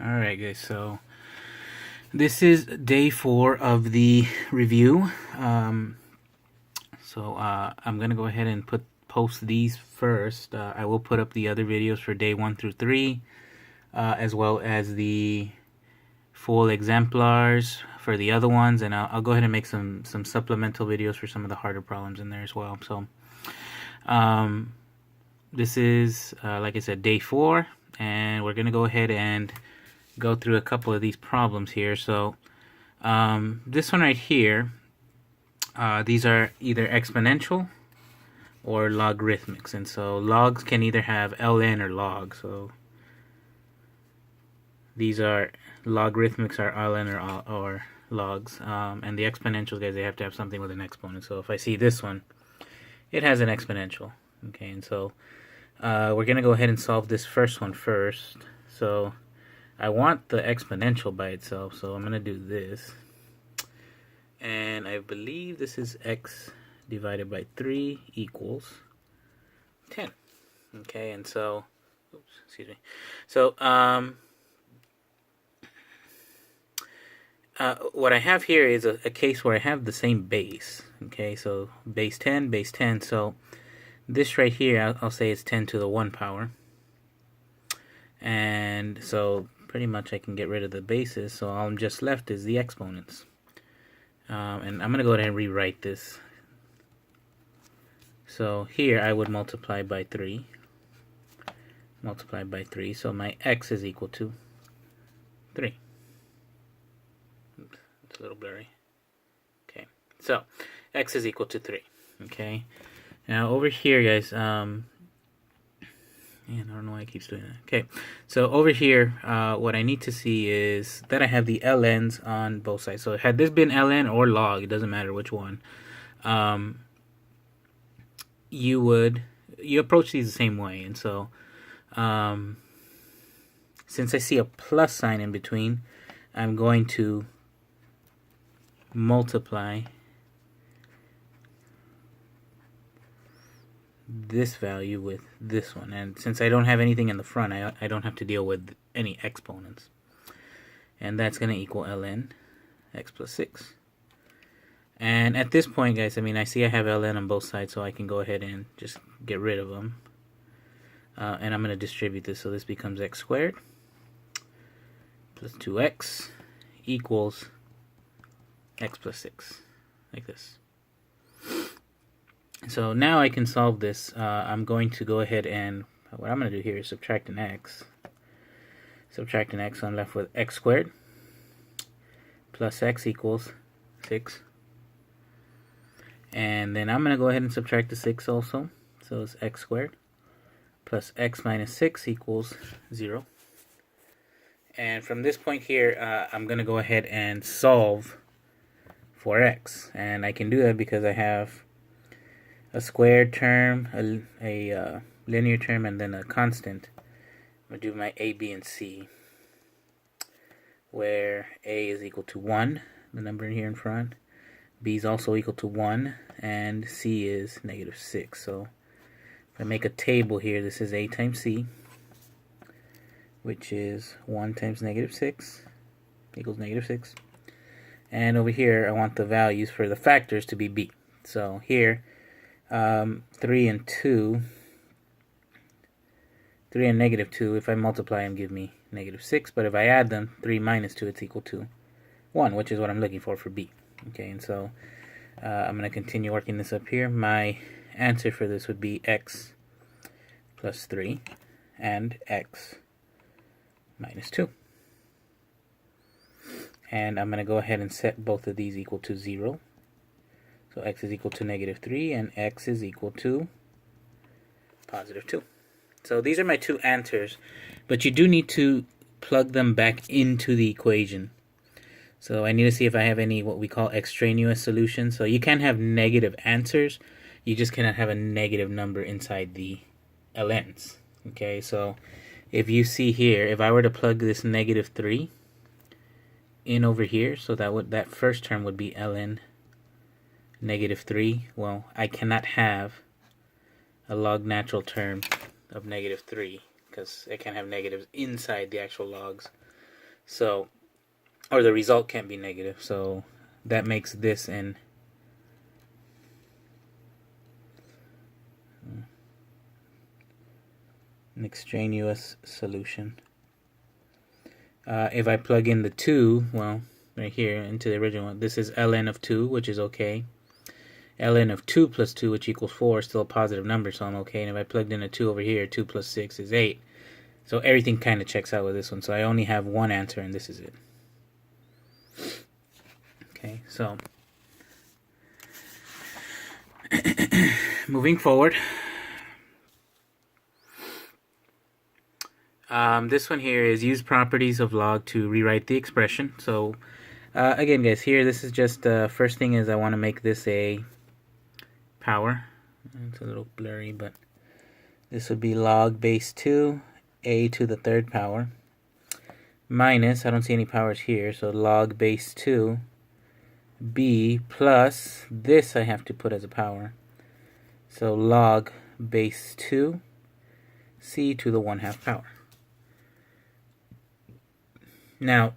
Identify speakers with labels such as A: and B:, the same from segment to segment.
A: Alright guys, so this is day 4 of the review. I'm going to go ahead and post these first. I will put up the other videos for day 1 through 3, as well as the full exemplars for the other ones, and I'll go ahead and make some supplemental videos for some of the harder problems in there as well. So this is, like I said, day 4, and we're going to go ahead and go through a couple of these problems here. So this one right here, these are either exponential or logarithmics, and so logs can either have ln or log. So these are logarithmics are ln or logs, and the exponentials, guys, they have to have something with an exponent. So if I see this one, it has an exponential. Okay, and so we're gonna go ahead and solve this first one first. So I want the exponential by itself, so I'm going to do this. And I believe this is x divided by 3 equals 10. Okay, and so, oops, excuse me. So, what I have here is a case where I have the same base. Okay, so base 10, base 10. So this right here, I'll say it's 10 to the 1 power. And so pretty much I can get rid of the bases, so all I'm just left is the exponents. And I'm going to go ahead and rewrite this. So here I would multiply by 3. Multiply by 3, so my x is equal to 3. Oops, it's a little blurry. Okay, so x is equal to 3. Okay, now over here, guys, I don't know why it keeps doing that. Okay, so over here, what I need to see is that I have the ln's on both sides. So had this been ln or log, it doesn't matter which one, you approach these the same way. And so since I see a plus sign in between, I'm going to multiply this value with this one, and since I don't have anything in the front, I don't have to deal with any exponents, and that's going to equal ln x plus 6. And at this point, guys, I see I have ln on both sides, so I can go ahead and just get rid of them, and I'm going to distribute this, so this becomes x squared plus 2x equals x plus 6, like this. So now I can solve this. I'm going to go ahead and, what I'm going to do here is subtract an x. Subtract an x, so I'm left with x squared plus x equals 6. And then I'm going to go ahead and subtract the 6 also. So it's x squared plus x minus 6 equals 0. And from this point here, I'm going to go ahead and solve for x. And I can do that because I have a squared term, a linear term, and then a constant. I'm going to do my a, b, and c, where a is equal to 1, the number in here in front, b is also equal to 1, and c is negative 6. So if I make a table here, this is a times c, which is 1 times negative 6 equals negative 6. And over here, I want the values for the factors to be b. So here, 3 and 2, 3 and negative 2, if I multiply them, give me negative 6. But if I add them, 3 minus 2, it's equal to 1, which is what I'm looking for b. Okay, and so I'm going to continue working this up here. My answer for this would be x plus 3 and x minus 2. And I'm going to go ahead and set both of these equal to 0. So x is equal to negative 3 and x is equal to positive 2. So these are my two answers, but you do need to plug them back into the equation. So I need to see if I have any what we call extraneous solutions. So you can have negative answers, you just cannot have a negative number inside the ln's. Okay, so if you see here, if I were to plug this negative 3 in over here, so that first term would be ln negative 3. Well, I cannot have a log natural term of negative 3 because it can have negatives inside the actual logs. So, or the result can't be negative. So that makes this an extraneous solution. If I plug in the 2, well, right here into the original one, this is ln of 2, which is okay. Ln of 2 plus 2, which equals 4, is still a positive number, so I'm okay. And if I plugged in a 2 over here, 2 plus 6 is 8. So everything kind of checks out with this one. So I only have one answer, and this is it. Okay, so moving forward. This one here is use properties of log to rewrite the expression. So again, guys, here this is just first thing is I want to make this a power. It's a little blurry, but this would be log base 2 a to the third power minus, I don't see any powers here, so log base 2 b plus this I have to put as a power. So log base 2 c to the 1/2 power. Now,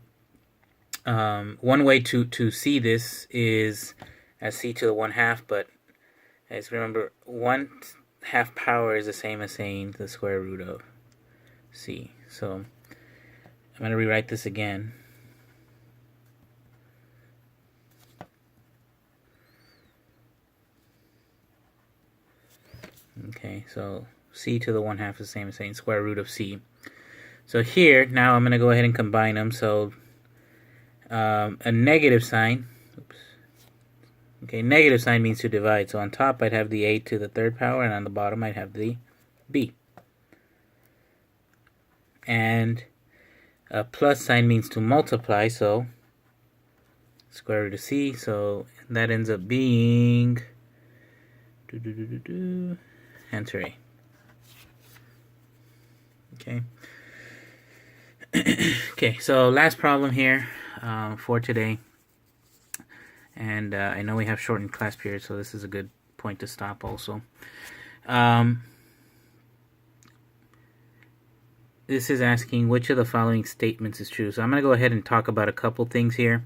A: one way to see this is as c to the 1/2, but as remember, 1/2 power is the same as saying the square root of c. So I'm going to rewrite this again. Okay, so c to the 1/2 is the same as saying square root of c. So here, now I'm going to go ahead and combine them. So a negative sign, oops. Okay, negative sign means to divide. So on top I'd have the a to the third power, and on the bottom I'd have the b. And a plus sign means to multiply, so square root of c. So that ends up being answer A. Okay. Okay, so last problem here for today. And I know we have shortened class periods, so this is a good point to stop also. This is asking which of the following statements is true. So I'm going to go ahead and talk about a couple things here.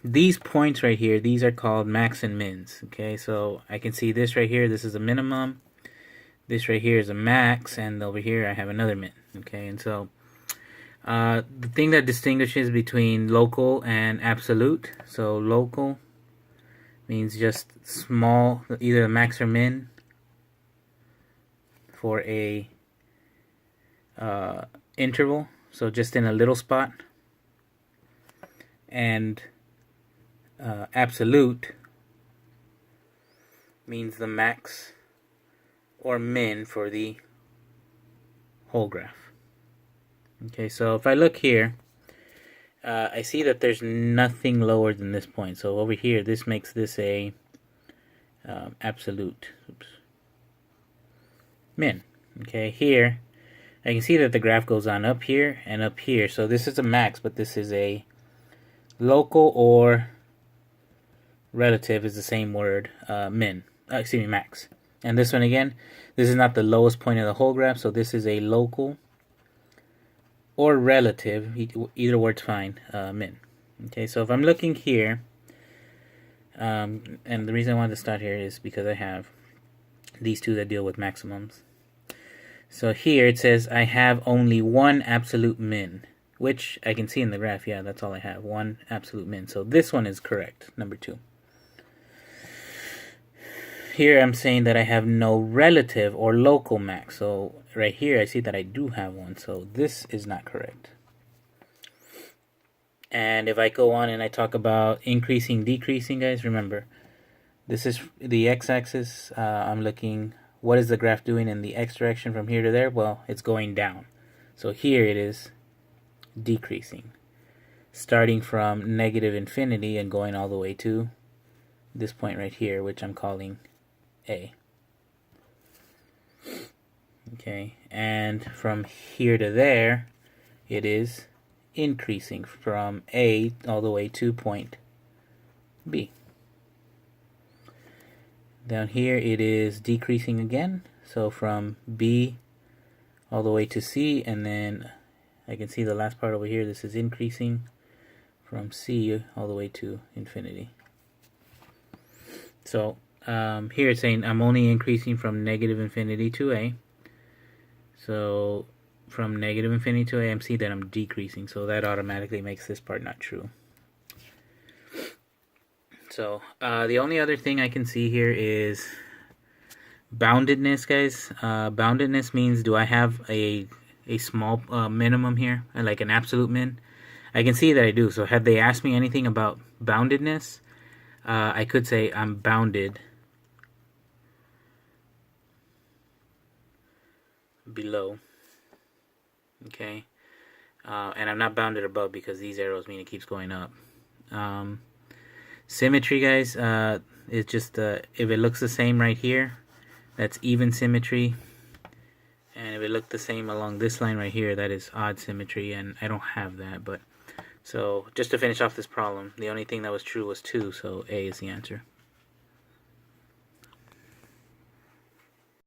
A: These points right here, these are called max and mins. Okay, so I can see this right here, this is a minimum. This right here is a max, and over here I have another min. Okay, and so the thing that distinguishes between local and absolute, so local means just small, either a max or min for a interval, so just in a little spot, and absolute means the max or min for the whole graph. Okay, so if I look here, I see that there's nothing lower than this point. So over here, this makes this a absolute min. Okay, here I can see that the graph goes on up here and up here. So this is a max, but this is a local, or relative is the same word, max. And this one again, this is not the lowest point of the whole graph, so this is a local or relative, either word's fine, min. Okay, so if I'm looking here, and the reason I wanted to start here is because I have these two that deal with maximums. So here it says I have only one absolute min, which I can see in the graph, yeah, that's all I have, one absolute min. So this one is correct, number 2. Here I'm saying that I have no relative or local max. So right here I see that I do have one. So this is not correct. And if I go on and I talk about increasing, decreasing, guys, remember, this is the x-axis. I'm looking, what is the graph doing in the x direction from here to there? Well, it's going down. So here it is decreasing, starting from negative infinity and going all the way to this point right here, which I'm calling A. Okay, and from here to there, it is increasing from A all the way to point B. Down here, it is decreasing again, so from B all the way to C, and then I can see the last part over here. This is increasing from C all the way to infinity. So here it's saying I'm only increasing from negative infinity to A. So from negative infinity to A, I'm seeing that I'm decreasing. So that automatically makes this part not true. So the only other thing I can see here is boundedness, guys. Boundedness means, do I have a small minimum here, like an absolute min? I can see that I do. So had they asked me anything about boundedness, I could say I'm bounded below. Okay. And I'm not bounded above because these arrows mean it keeps going up. Symmetry, guys, is just if it looks the same right here, that's even symmetry. And if it looked the same along this line right here, that is odd symmetry, and I don't have that. But so just to finish off this problem, the only thing that was true was 2, so A is the answer.